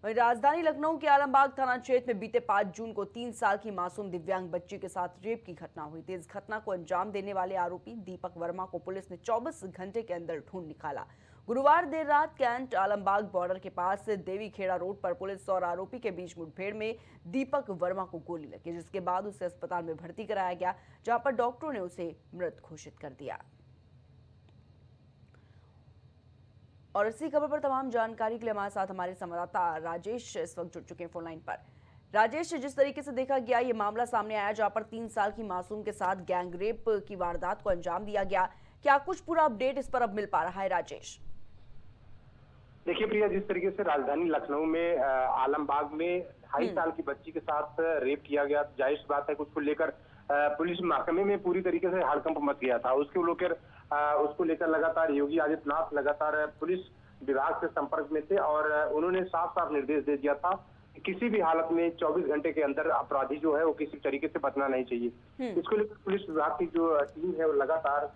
वहीं राजधानी लखनऊ के आलमबाग थाना क्षेत्र में बीते 5 जून को 3 साल की मासूम दिव्यांग बच्ची के साथ रेप की घटना हुई थी। इस घटना को अंजाम देने वाले आरोपी दीपक वर्मा को पुलिस ने 24 घंटे के अंदर ढूंढ निकाला। गुरुवार देर रात कैंट आलमबाग बॉर्डर के पास देवी खेड़ा रोड पर पुलिस और आरोपी के बीच मुठभेड़ में दीपक वर्मा को गोली लगी, जिसके बाद उसे अस्पताल में भर्ती कराया गया, जहां पर डॉक्टरों ने उसे मृत घोषित कर दिया। और इसी खबर पर तमाम जानकारी के लिए हमारे साथ हमारे संवाददाता राजेश इस वक्त जुड़ चुके हैं फोन लाइन पर। राजेश, जिस तरीके से देखा गया ये मामला सामने आया जहां पर 3 साल की मासूम के साथ गैंगरेप की वारदात को अंजाम दिया गया, क्या कुछ पूरा अपडेट इस पर अब मिल पा रहा है राजेश? देखिए प्रिया, जिस तरीके से राजधानी लखनऊ में आलमबाग में 2.5 साल की बच्ची के साथ रेप किया गया, जाहिर सी बात है कुछ को लेकर पुलिस महकमे में पूरी तरीके से हड़कंप मच गया था। उसको लेकर लगातार योगी आदित्यनाथ लगातार पुलिस विभाग से संपर्क में थे और उन्होंने साफ साफ निर्देश दे दिया था कि किसी भी हालत में 24 घंटे के अंदर अपराधी जो है वो किसी तरीके से बचना नहीं चाहिए। इसको लेकर पुलिस विभाग की जो टीम है वो लगातार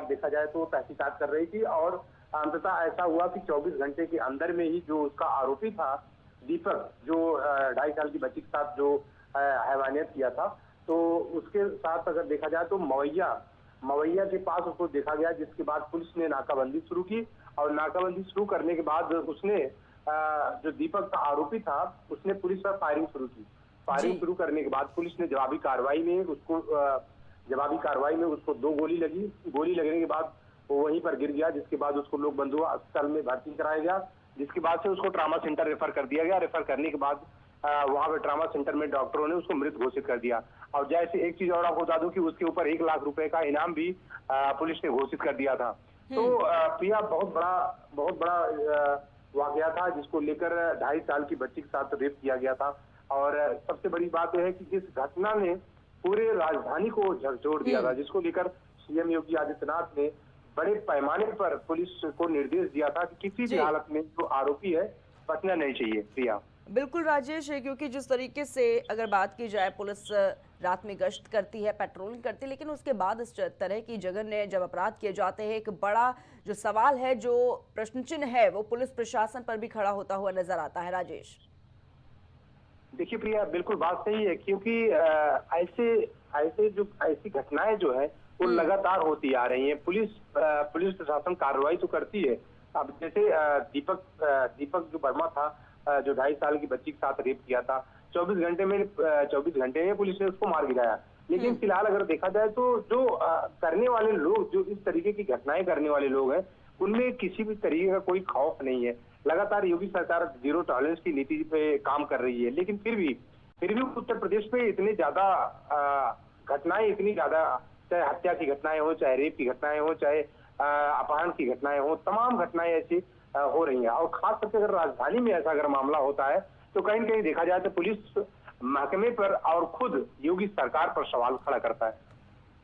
देखा जाए तो तहकीकात कर रही थी और अंततः ऐसा हुआ कि 24 घंटे के अंदर में ही जो उसका आरोपी था दीपक, जो 2.5 साल की बच्ची के साथ जो हैवानियत किया था, तो उसके साथ अगर देखा जाए तो मवैया के पास उसको देखा गया, जिसके बाद पुलिस ने नाकाबंदी शुरू की और नाकाबंदी शुरू करने के बाद उसने जो दीपक का आरोपी था उसने पुलिस पर फायरिंग शुरू की। फायरिंग शुरू करने के बाद पुलिस ने जवाबी कार्रवाई में उसको 2 गोली लगी। गोली लगने के बाद वो वहीं पर गिर गया, जिसके बाद उसको लोक बंधु अस्पताल में भर्ती कराया गया, जिसके बाद से उसको ट्रामा सेंटर रेफर कर दिया गया। रेफर करने के बाद वहां पे ट्रामा सेंटर में डॉक्टरों ने उसको मृत घोषित कर दिया। और जैसे एक चीज और आपको बता दूं कि उसके ऊपर 1 लाख रुपए का इनाम भी पुलिस ने घोषित कर दिया था। तो प्रिया, बहुत बड़ा वाकया था जिसको लेकर 2.5 साल की बच्ची के साथ रेप किया गया था। और सबसे बड़ी बात यह है कि जिस घटना ने पूरे राजधानी को झकझोर दिया था, जिसको लेकर सीएम योगी आदित्यनाथ ने बड़े पैमाने पर पुलिस को निर्देश दिया था कि किसी भी हालत में जो आरोपी है बचना नहीं चाहिए। प्रिया, बिल्कुल राजेश, क्योंकि जिस तरीके से अगर बात की जाए पुलिस रात में गश्त करती है, पेट्रोलिंग करती है, लेकिन उसके बाद इस तरह की जगह ने जब अपराध किए जाते हैं, एक बड़ा जो सवाल है, जो प्रश्न चिन्ह है, वो पुलिस प्रशासन पर भी खड़ा होता हुआ नजर आता है। राजेश, देखिए प्रिया, बिल्कुल बात सही है, क्योंकि ऐसी घटनाएं जो है वो लगातार होती आ रही हैं। पुलिस प्रशासन कार्रवाई तो करती है। अब जैसे दीपक जो वर्मा था, जो 2.5 साल की बच्ची के साथ रेप किया था, 24 घंटे में पुलिस ने उसको मार गिराया। लेकिन फिलहाल अगर देखा जाए तो जो करने वाले लोग, जो इस तरीके की घटनाएं करने वाले लोग हैं, उनमें किसी भी तरीके का कोई खौफ नहीं है। लगातार योगी सरकार 0 टॉलरेंस की नीति पे काम कर रही है, लेकिन फिर भी उत्तर प्रदेश में इतनी ज्यादा घटनाएं, चाहे हत्या की घटनाएं हो, चाहे रेप की घटनाएं हो, चाहे अपहरण की घटनाएं हो, तमाम घटनाएं ऐसी हो रही हैं। और खास करके अगर राजधानी में ऐसा अगर मामला होता है तो कहीं न कहीं देखा जाए तो पुलिस महकमे पर और खुद योगी सरकार पर सवाल खड़ा करता है।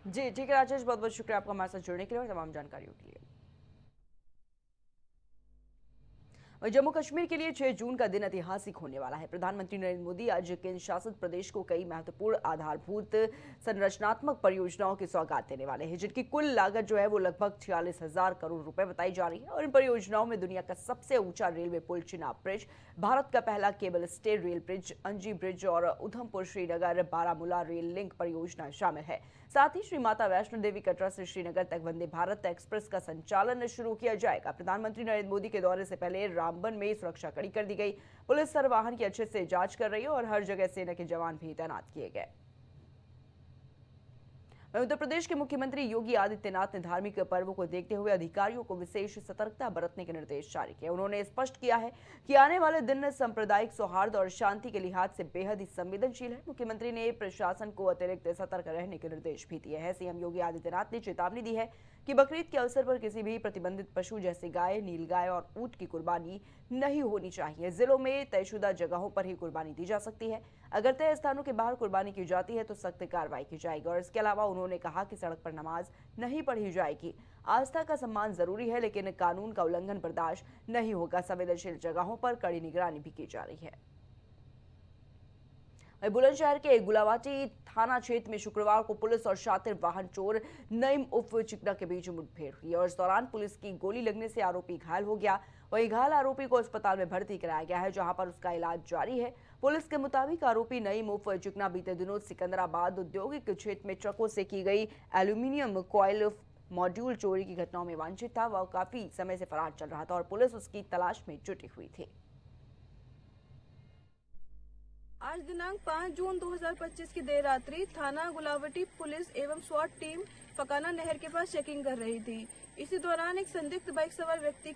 जी ठीक है राजेश, बहुत बहुत शुक्रिया आपका हमारे साथ जुड़ने के लिए और तमाम जानकारियों के लिए। जम्मू कश्मीर के लिए 6 जून का दिन ऐतिहासिक होने वाला है। प्रधानमंत्री नरेंद्र मोदी आज केंद्र शासित प्रदेश को कई महत्वपूर्ण आधारभूत संरचनात्मक परियोजनाओं की सौगात देने वाले हैं, जिनकी कुल लागत जो है वो लगभग 46,000 करोड़ रुपए बताई जा रही है। और इन परियोजनाओं में दुनिया का सबसे ऊंचा रेलवे पुल चिनाब ब्रिज, भारत का पहला केबल स्टे रेल ब्रिज अंजी ब्रिज और उधमपुर श्रीनगर बारामूला रेल लिंक परियोजना शामिल है। साथ ही श्री माता वैष्णो देवी कटरा से श्रीनगर तक वंदे भारत एक्सप्रेस का संचालन शुरू किया जाएगा। प्रधानमंत्री नरेंद्र मोदी के दौरे से पहले रामबन में सुरक्षा कड़ी कर दी गई। पुलिस हर वाहन की अच्छे से जांच कर रही है और हर जगह सेना के जवान भी तैनात किए गए। उत्तर प्रदेश के मुख्यमंत्री योगी आदित्यनाथ ने धार्मिक पर्वों को देखते हुए अधिकारियों को विशेष सतर्कता बरतने के निर्देश जारी किए। उन्होंने स्पष्ट किया है कि आने वाले दिन सांप्रदायिक सौहार्द और शांति के लिहाज से बेहद ही संवेदनशील है। मुख्यमंत्री ने प्रशासन को अतिरिक्त सतर्क रहने के निर्देश भी दिए हैं। सीएम योगी आदित्यनाथ ने चेतावनी दी है कि बकरीद के अवसर पर किसी भी प्रतिबंधित पशु जैसे गाय, नीलगाय और ऊंट की कुर्बानी नहीं होनी चाहिए। जिलों में तयशुदा जगहों पर ही कुर्बानी दी जा सकती है। अगर तय स्थानों के बाहर कुर्बानी की जाती है तो सख्त कार्रवाई की जाएगी। और इसके अलावा उन्होंने कहा कि सड़क पर नमाज नहीं पढ़ी जाएगी। आस्था का सम्मान जरूरी है, लेकिन कानून का उल्लंघन बर्दाश्त नहीं होगा। संवेदनशील जगहों पर कड़ी निगरानी भी की जा रही है। बुलंदशहर के गुलावाटी थाना क्षेत्र में शुक्रवार को पुलिस और शातिर वाहन चोर नईम उर्फ चिकना के बीच मुठभेड़ हुई और इस दौरान पुलिस की गोली लगने से आरोपी घायल हो गया। वहीं घायल आरोपी को अस्पताल में भर्ती कराया गया है, जहां पर उसका इलाज जारी है। पुलिस के मुताबिक आरोपी नईम उर्फ चिकना बीते दिनों सिकंदराबाद औद्योगिक क्षेत्र में ट्रकों से की गई एल्यूमिनियम कॉइल मॉड्यूल चोरी की घटनाओं में वांछित था। वह काफी समय से फरार चल रहा था और पुलिस उसकी तलाश में जुटी हुई थी। आज दिनांक 5 जून 2025 की देर रात्रि थाना गुलावटी पुलिस एवं स्वाट टीम फकाना नहर के पास चेकिंग कर रही थी। इसी दौरान एक संदिग्ध बाइक सवार व्यक्ति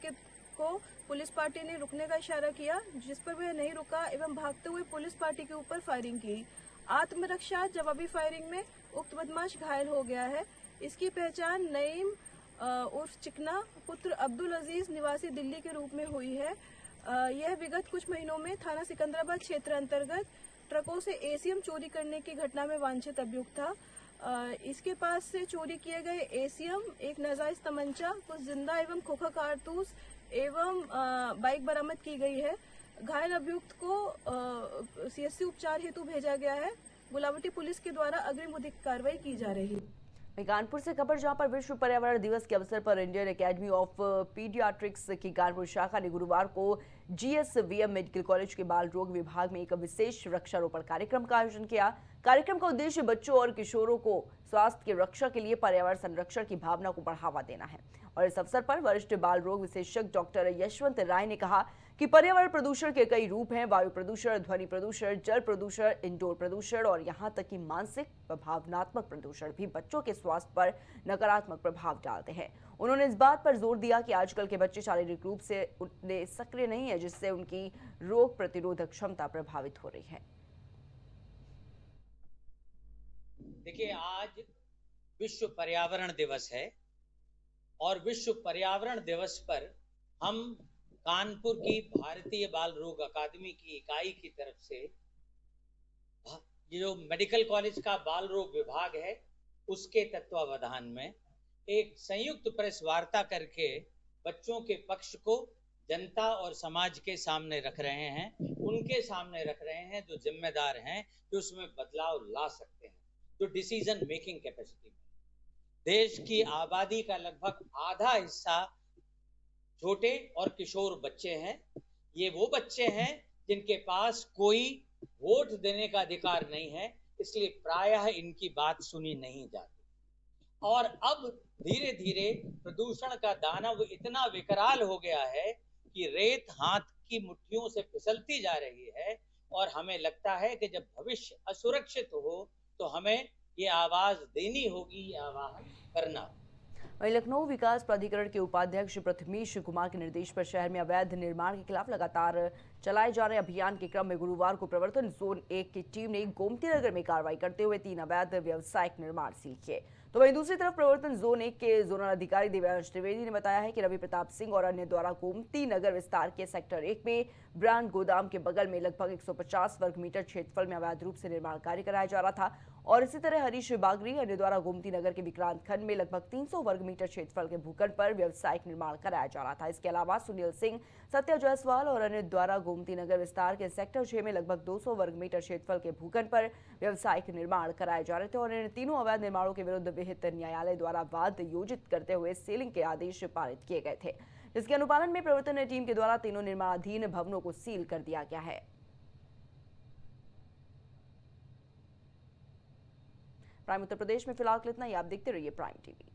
को पुलिस पार्टी ने रुकने का इशारा किया, जिस पर वह नहीं रुका एवं भागते हुए पुलिस पार्टी के ऊपर फायरिंग की। आत्मरक्षा जवाबी फायरिंग में उक्त बदमाश घायल हो गया है। इसकी पहचान नईम उर्फ चिकना पुत्र अब्दुल अजीज निवासी दिल्ली के रूप में हुई है। यह विगत कुछ महीनों में थाना सिकंदराबाद क्षेत्र अंतर्गत ट्रकों से एसीएम चोरी करने की घटना में वांछित अभियुक्त था। इसके पास से चोरी किए गए एसीएम, एक नाजायज तमंचा, कुछ जिंदा एवं खोखा कारतूस एवं बाइक बरामद की गई है। घायल अभियुक्त को सीएससी उपचार हेतु भेजा गया है। गुलावटी पुलिस के द्वारा अग्रिम विधिक कार्रवाई की जा रही है। कानपुर से खबर, जहां पर विश्व पर्यावरण दिवस के अवसर पर इंडियन एकेडमी ऑफ पीडियाट्रिक्स की कानपुर शाखा ने गुरुवार को जीएसवीएम मेडिकल कॉलेज के बाल रोग विभाग में एक विशेष वृक्षारोपण कार्यक्रम का आयोजन किया। कार्यक्रम का उद्देश्य बच्चों और किशोरों को स्वास्थ्य की रक्षा के लिए पर्यावरण संरक्षण की भावना को बढ़ावा देना है। और इस अवसर पर वरिष्ठ बाल रोग विशेषज्ञ डॉक्टर यशवंत राय ने कहा कि पर्यावरण प्रदूषण के कई रूप हैं। वायु प्रदूषण, ध्वनि प्रदूषण, जल प्रदूषण, इंडोर प्रदूषण और यहाँ तक कि मानसिक व भावनात्मक प्रदूषण भी बच्चों के स्वास्थ्य पर नकारात्मक प्रभाव डालते हैं। उन्होंने इस बात पर जोर दिया कि आजकल के बच्चे शारीरिक रूप से उतने सक्रिय नहीं है, जिससे उनकी रोग प्रतिरोधक क्षमता प्रभावित हो रही है। देखिए, आज विश्व पर्यावरण दिवस है और विश्व पर्यावरण दिवस पर हम कानपुर की भारतीय बाल रोग अकादमी की इकाई की तरफ से ये जो मेडिकल कॉलेज का बाल रोग विभाग है उसके तत्वावधान में एक संयुक्त प्रेस वार्ता करके बच्चों के पक्ष को जनता और समाज के सामने रख रहे हैं, उनके सामने रख रहे हैं जो जिम्मेदार हैं, जो उसमें बदलाव ला सकते हैं, जो डिसीजन मेकिंग कैपेसिटी में। देश की आबादी का लगभग आधा हिस्सा छोटे और किशोर बच्चे हैं। ये वो बच्चे हैं जिनके पास कोई वोट देने का अधिकार नहीं है, इसलिए प्रायः इनकी बात सुनी नहीं जाती। और अब धीरे धीरे प्रदूषण का दानव इतना विकराल हो गया है कि रेत हाथ की मुट्ठियों से फिसलती जा रही है और हमें लगता है कि जब भविष्य असुरक्षित हो तो हमें ये आवाज देनी होगी, ये आह्वान करना। वहीं लखनऊ विकास प्राधिकरण के उपाध्यक्ष प्रथमेश कुमार के निर्देश पर शहर में अवैध निर्माण के खिलाफ लगातार चलाए जा रहे अभियान के क्रम में गुरुवार को प्रवर्तन जोन 1 की टीम ने गोमती नगर में कार्रवाई करते हुए 3 अवैध व्यावसायिक निर्माण सील किए। तो वहीं दूसरी तरफ प्रवर्तन जोन 1 के जोनल अधिकारी दिव्यांश त्रिवेदी ने बताया है कि रवि प्रताप सिंह और अन्य द्वारा गोमती नगर विस्तार के सेक्टर 1 में ब्रांड गोदाम के बगल में लगभग 150 वर्ग मीटर क्षेत्रफल में अवैध रूप से निर्माण कार्य कराया जा रहा था। और इसी तरह हरीश बागरी अन्य द्वारा गोमती नगर के विक्रांत खंड में लगभग 300 वर्ग मीटर क्षेत्रफल के भूखंड पर व्यावसायिक निर्माण कराया जा रहा था। इसके अलावा सुनील सिंह, सत्य जायसवाल और अन्य द्वारा गोमती नगर विस्तार के सेक्टर 6 में लगभग 200 वर्ग मीटर क्षेत्रफल के भूखंड पर व्यावसायिक निर्माण कराए जा रहे थे। और इन तीनों अवैध निर्माणों के विरुद्ध विहित न्यायालय द्वारा वाद योजित करते हुए सीलिंग के आदेश पारित किए गए थे, जिसके अनुपालन में प्रवर्तन टीम के द्वारा तीनों निर्माणाधीन भवनों को सील कर दिया गया है। प्राइम उत्तर प्रदेश में फिलहाल इतना ही। आप देखते रहिए प्राइम टीवी।